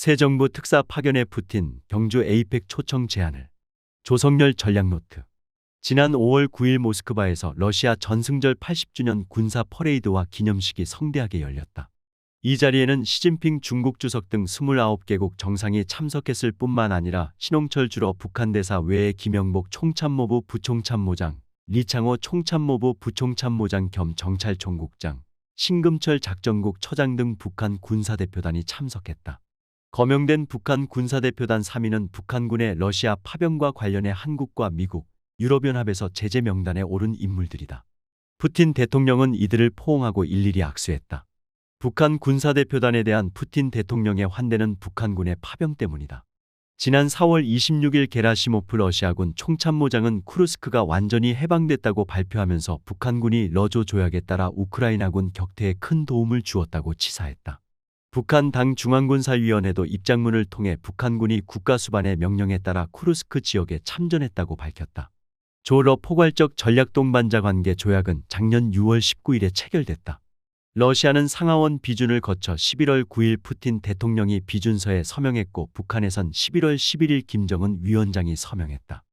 새 정부 특사 파견의 푸틴, 경주 에이펙 초청 제안을. 조성열 전략노트. 지난 5월 9일 모스크바에서 러시아 전승절 80주년 군사 퍼레이드와 기념식이 성대하게 열렸다. 이 자리에는 시진핑 중국 주석 등 29개국 정상이 참석했을 뿐만 아니라 신홍철 주로 북한 대사 외에 김영복 총참모부 부총참모장, 리창호 총참모부 부총참모장 겸 정찰총국장, 신금철 작전국 처장 등 북한 군사대표단이 참석했다. 거명된 북한 군사대표단 3인은 북한군의 러시아 파병과 관련해 한국과 미국, 유럽연합에서 제재 명단에 오른 인물들이다. 푸틴 대통령은 이들을 포옹하고 일일이 악수했다. 북한 군사대표단에 대한 푸틴 대통령의 환대는 북한군의 파병 때문이다. 지난 4월 26일 게라시모프 러시아군 총참모장은 쿠르스크가 완전히 해방됐다고 발표하면서 북한군이 러조 조약에 따라 우크라이나군 격퇴에 큰 도움을 주었다고 치사했다. 북한 당 중앙군사위원회도 입장문을 통해 북한군이 국가수반의 명령에 따라 쿠르스크 지역에 참전했다고 밝혔다. 조러 포괄적 전략동반자 관계 조약은 작년 6월 19일에 체결됐다. 러시아는 상하원 비준을 거쳐 11월 9일 푸틴 대통령이 비준서에 서명했고 북한에선 11월 11일 김정은 위원장이 서명했다.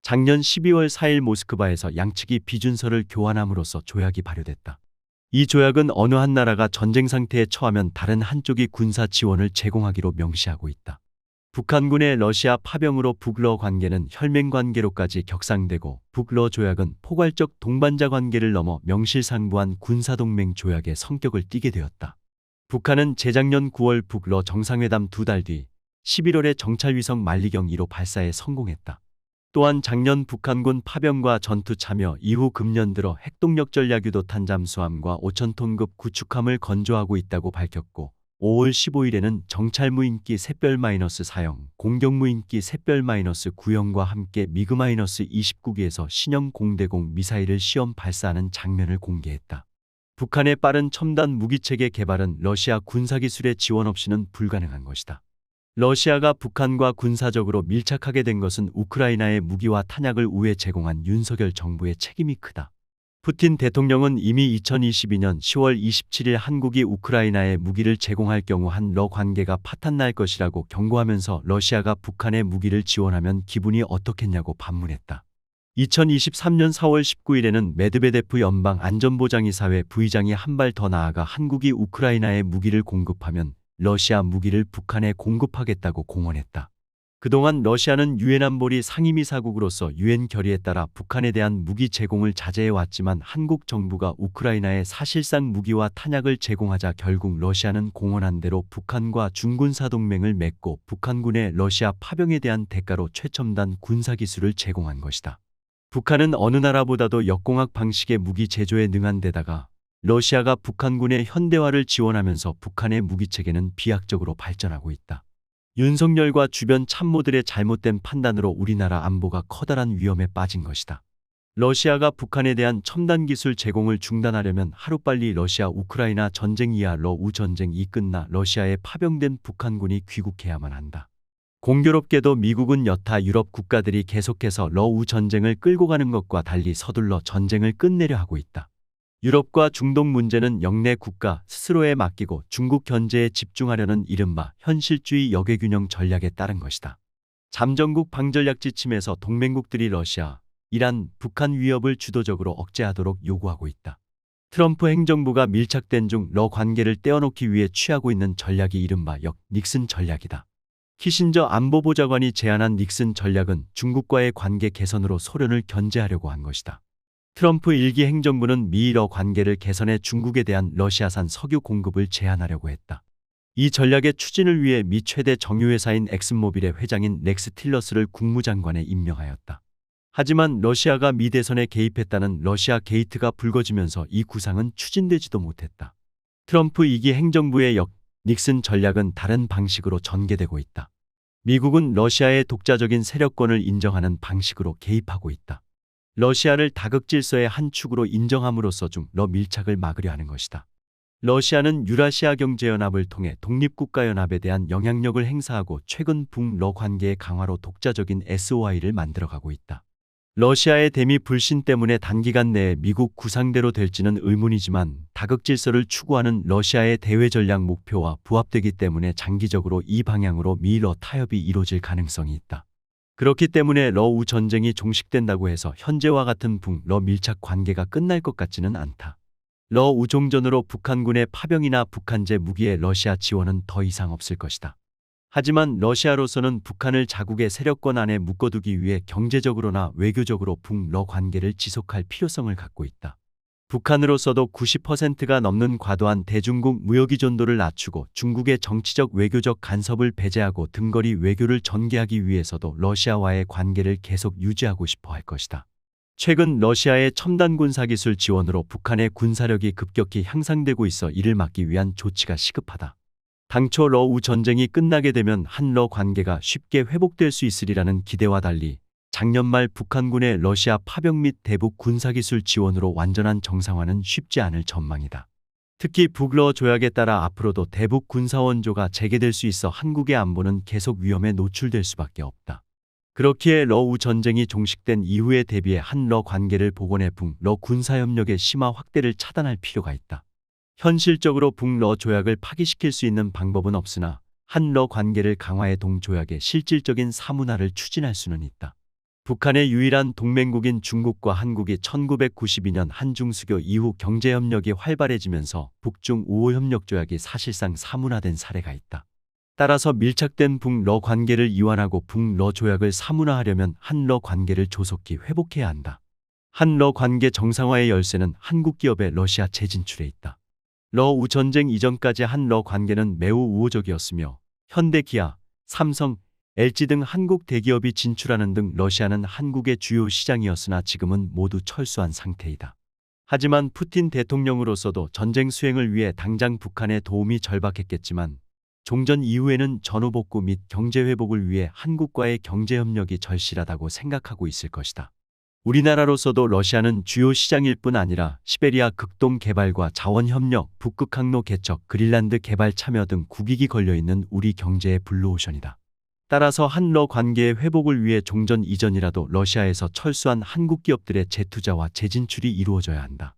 작년 12월 4일 모스크바에서 양측이 비준서를 교환함으로써 조약이 발효됐다. 이 조약은 어느 한 나라가 전쟁 상태에 처하면 다른 한쪽이 군사 지원을 제공하기로 명시하고 있다. 북한군의 러시아 파병으로 북러 관계는 혈맹 관계로까지 격상되고 북러 조약은 포괄적 동반자 관계를 넘어 명실상부한 군사동맹 조약의 성격을 띠게 되었다. 북한은 재작년 9월 북러 정상회담 2달 뒤 11월에 정찰위성 만리경 1호 발사에 성공했다. 또한 작년 북한군 파병과 전투 참여 이후 금년 들어 핵동력 전략 유도탄 잠수함과 5,000톤급 구축함을 건조하고 있다고 밝혔고 5월 15일에는 정찰 무인기 샛별 -4형, 공격 무인기 샛별 -9형과 함께 미그 -29기에서 신형 공대공 미사일을 시험 발사하는 장면을 공개했다. 북한의 빠른 첨단 무기체계 개발은 러시아 군사기술의 지원 없이는 불가능한 것이다. 러시아가 북한과 군사적으로 밀착하게 된 것은 우크라이나의 무기와 탄약을 우회 제공한 윤석열 정부의 책임이 크다. 푸틴 대통령은 이미 2022년 10월 27일 한국이 우크라이나에 무기를 제공할 경우 한러 관계가 파탄날 것이라고 경고하면서 러시아가 북한에 무기를 지원하면 기분이 어떻겠냐고 반문했다. 2023년 4월 19일에는 메드베데프 연방안전보장이사회 부의장이 한 발 더 나아가 한국이 우크라이나에 무기를 공급하면 러시아 무기를 북한에 공급하겠다고 공언했다. 그동안 러시아는 유엔 안보리 상임이사국으로서 유엔 결의에 따라 북한에 대한 무기 제공을 자제해왔지만 한국 정부가 우크라이나에 사실상 무기와 탄약을 제공하자 결국 러시아는 공언한 대로 북한과 준군사동맹을 맺고 북한군의 러시아 파병에 대한 대가로 최첨단 군사기술을 제공한 것이다. 북한은 어느 나라보다도 역공학 방식의 무기 제조에 능한 데다가 러시아가 북한군의 현대화를 지원하면서 북한의 무기체계는 비약적으로 발전하고 있다. 윤석열과 주변 참모들의 잘못된 판단으로 우리나라 안보가 커다란 위험에 빠진 것이다. 러시아가 북한에 대한 첨단 기술 제공을 중단하려면 하루빨리 러시아 우크라이나 전쟁 이하 러우 전쟁이 끝나 러시아에 파병된 북한군이 귀국해야만 한다. 공교롭게도 미국은 여타 유럽 국가들이 계속해서 러우 전쟁을 끌고 가는 것과 달리 서둘러 전쟁을 끝내려 하고 있다. 유럽과 중동 문제는 영내 국가 스스로에 맡기고 중국 견제에 집중하려는 이른바 현실주의 역외균형 전략에 따른 것이다. 잠정국 방전략 지침에서 동맹국들이 러시아, 이란, 북한 위협을 주도적으로 억제하도록 요구하고 있다. 트럼프 행정부가 밀착된 중 러 관계를 떼어놓기 위해 취하고 있는 전략이 이른바 닉슨 전략이다. 키신저 안보보좌관이 제안한 닉슨 전략은 중국과의 관계 개선으로 소련을 견제하려고 한 것이다. 트럼프 1기 행정부는 미러 관계를 개선해 중국에 대한 러시아산 석유 공급을 제한하려고 했다. 이 전략의 추진을 위해 미 최대 정유회사인 엑슨모빌의 회장인 렉스 틸러스를 국무장관에 임명하였다. 하지만 러시아가 미 대선에 개입했다는 러시아 게이트가 불거지면서 이 구상은 추진되지도 못했다. 트럼프 2기 행정부의 닉슨 전략은 다른 방식으로 전개되고 있다. 미국은 러시아의 독자적인 세력권을 인정하는 방식으로 개입하고 있다. 러시아를 다극질서의 한 축으로 인정함으로써 중-러 밀착을 막으려 하는 것이다. 러시아는 유라시아 경제연합을 통해 독립국가연합에 대한 영향력을 행사하고 최근 북러 관계의 강화로 독자적인 SOI를 만들어가고 있다. 러시아의 대미 불신 때문에 단기간 내에 미국 구상대로 될지는 의문이지만 다극질서를 추구하는 러시아의 대외 전략 목표와 부합되기 때문에 장기적으로 이 방향으로 미러 타협이 이루어질 가능성이 있다. 그렇기 때문에 러우 전쟁이 종식된다고 해서 현재와 같은 북러 밀착 관계가 끝날 것 같지는 않다. 러우종전으로 북한군의 파병이나 북한제 무기의 러시아 지원은 더 이상 없을 것이다. 하지만 러시아로서는 북한을 자국의 세력권 안에 묶어두기 위해 경제적으로나 외교적으로 북러 관계를 지속할 필요성을 갖고 있다. 북한으로서도 90%가 넘는 과도한 대중국 무역의존도를 낮추고 중국의 정치적 외교적 간섭을 배제하고 등거리 외교를 전개하기 위해서도 러시아와의 관계를 계속 유지하고 싶어 할 것이다. 최근 러시아의 첨단 군사기술 지원으로 북한의 군사력이 급격히 향상되고 있어 이를 막기 위한 조치가 시급하다. 당초 러우 전쟁이 끝나게 되면 한러 관계가 쉽게 회복될 수 있으리라는 기대와 달리 작년 말 북한군의 러시아 파병 및 대북 군사기술 지원으로 완전한 정상화는 쉽지 않을 전망이다. 특히 북러 조약에 따라 앞으로도 대북 군사원조가 재개될 수 있어 한국의 안보는 계속 위험에 노출될 수밖에 없다. 그렇기에 러우 전쟁이 종식된 이후에 대비해 한러 관계를 복원해 북러 군사협력의 심화 확대를 차단할 필요가 있다. 현실적으로 북러 조약을 파기시킬 수 있는 방법은 없으나 한러 관계를 강화해 동조약의 실질적인 사문화를 추진할 수는 있다. 북한의 유일한 동맹국인 중국과 한국이 1992년 한중수교 이후 경제협력이 활발해지면서 북중 우호협력조약이 사실상 사문화된 사례가 있다. 따라서 밀착된 북러 관계를 이완하고 북러 조약을 사문화하려면 한러 관계를 조속히 회복해야 한다. 한러 관계 정상화의 열쇠는 한국 기업의 러시아 재진출에 있다. 러우 전쟁 이전까지 한러 관계는 매우 우호적이었으며 현대 기아, 삼성, LG 등 한국 대기업이 진출하는 등 러시아는 한국의 주요 시장이었으나 지금은 모두 철수한 상태이다. 하지만 푸틴 대통령으로서도 전쟁 수행을 위해 당장 북한의 도움이 절박했겠지만 종전 이후에는 전후 복구 및 경제 회복을 위해 한국과의 경제협력이 절실하다고 생각하고 있을 것이다. 우리나라로서도 러시아는 주요 시장일 뿐 아니라 시베리아 극동 개발과 자원협력, 북극 항로 개척, 그린란드 개발 참여 등 국익이 걸려있는 우리 경제의 블루오션이다. 따라서 한러 관계의 회복을 위해 종전 이전이라도 러시아에서 철수한 한국 기업들의 재투자와 재진출이 이루어져야 한다.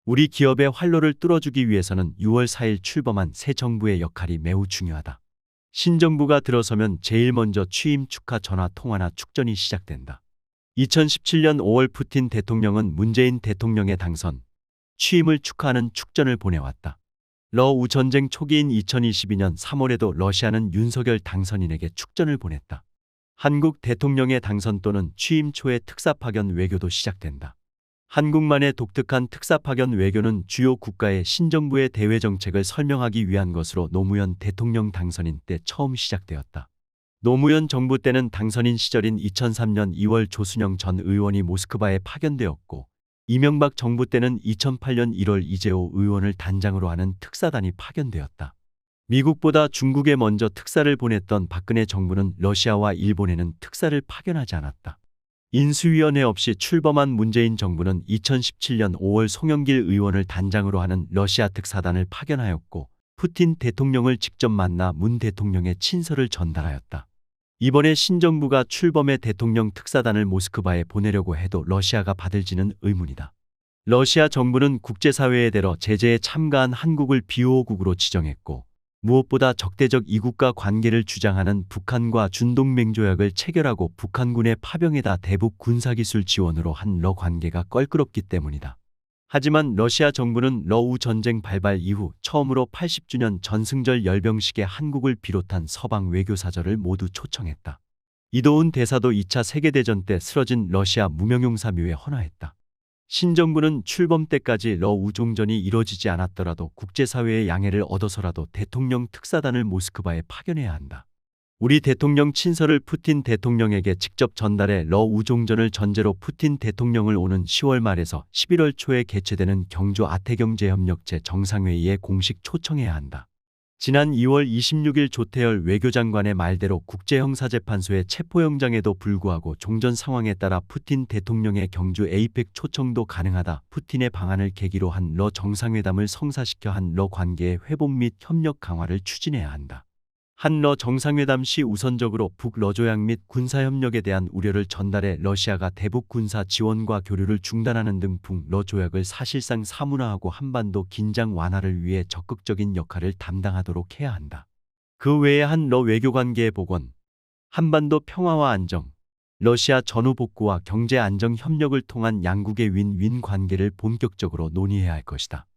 우리 기업의 활로를 뚫어주기 위해서는 6월 4일 출범한 새 정부의 역할이 매우 중요하다. 신정부가 들어서면 제일 먼저 취임 축하 전화 통화나 축전이 시작된다. 2017년 5월 푸틴 대통령은 문재인 대통령의 당선, 취임을 축하하는 축전을 보내왔다. 러우 전쟁 초기인 2022년 3월에도 러시아는 윤석열 당선인에게 축전을 보냈다. 한국 대통령의 당선 또는 취임 초에 특사 파견 외교도 시작된다. 한국만의 독특한 특사 파견 외교는 주요 국가의 신정부의 대외 정책을 설명하기 위한 것으로 노무현 대통령 당선인 때 처음 시작되었다. 노무현 정부 때는 당선인 시절인 2003년 2월 조순영 전 의원이 모스크바에 파견되었고 이명박 정부 때는 2008년 1월 이재호 의원을 단장으로 하는 특사단이 파견되었다. 미국보다 중국에 먼저 특사를 보냈던 박근혜 정부는 러시아와 일본에는 특사를 파견하지 않았다. 인수위원회 없이 출범한 문재인 정부는 2017년 5월 송영길 의원을 단장으로 하는 러시아 특사단을 파견하였고 푸틴 대통령을 직접 만나 문 대통령의 친서를 전달하였다. 이번에 신정부가 출범해 대통령 특사단을 모스크바에 보내려고 해도 러시아가 받을지는 의문이다. 러시아 정부는 국제사회에 대러 제재에 참가한 한국을 비호국으로 지정했고 무엇보다 적대적 이국과 관계를 주장하는 북한과 준동맹조약을 체결하고 북한군의 파병에다 대북 군사기술 지원으로 한러 관계가 껄끄럽기 때문이다. 하지만 러시아 정부는 러우 전쟁 발발 이후 처음으로 80주년 전승절 열병식에 한국을 비롯한 서방 외교사절을 모두 초청했다. 이도훈 대사도 2차 세계대전 때 쓰러진 러시아 무명용사 묘에 헌화했다. 신정부는 출범 때까지 러우 종전이 이뤄지지 않았더라도 국제사회의 양해를 얻어서라도 대통령 특사단을 모스크바에 파견해야 한다. 우리 대통령 친서를 푸틴 대통령에게 직접 전달해 러우 종전을 전제로 푸틴 대통령을 오는 10월 말에서 11월 초에 개최되는 경주 아태경제협력체 정상회의에 공식 초청해야 한다. 지난 2월 26일 조태열 외교장관의 말대로 국제형사재판소의 체포영장에도 불구하고 종전 상황에 따라 푸틴 대통령의 경주 에이펙 초청도 가능하다. 푸틴의 방안을 계기로 한러 정상회담을 성사시켜 한러 관계의 회복 및 협력 강화를 추진해야 한다. 한러 정상회담 시 우선적으로 북러 조약 및 군사협력에 대한 우려를 전달해 러시아가 대북 군사 지원과 교류를 중단하는 등 북러 조약을 사실상 사문화하고 한반도 긴장 완화를 위해 적극적인 역할을 담당하도록 해야 한다. 그 외에 한러 외교관계의 복원, 한반도 평화와 안정, 러시아 전후 복구와 경제 안정 협력을 통한 양국의 윈윈 관계를 본격적으로 논의해야 할 것이다.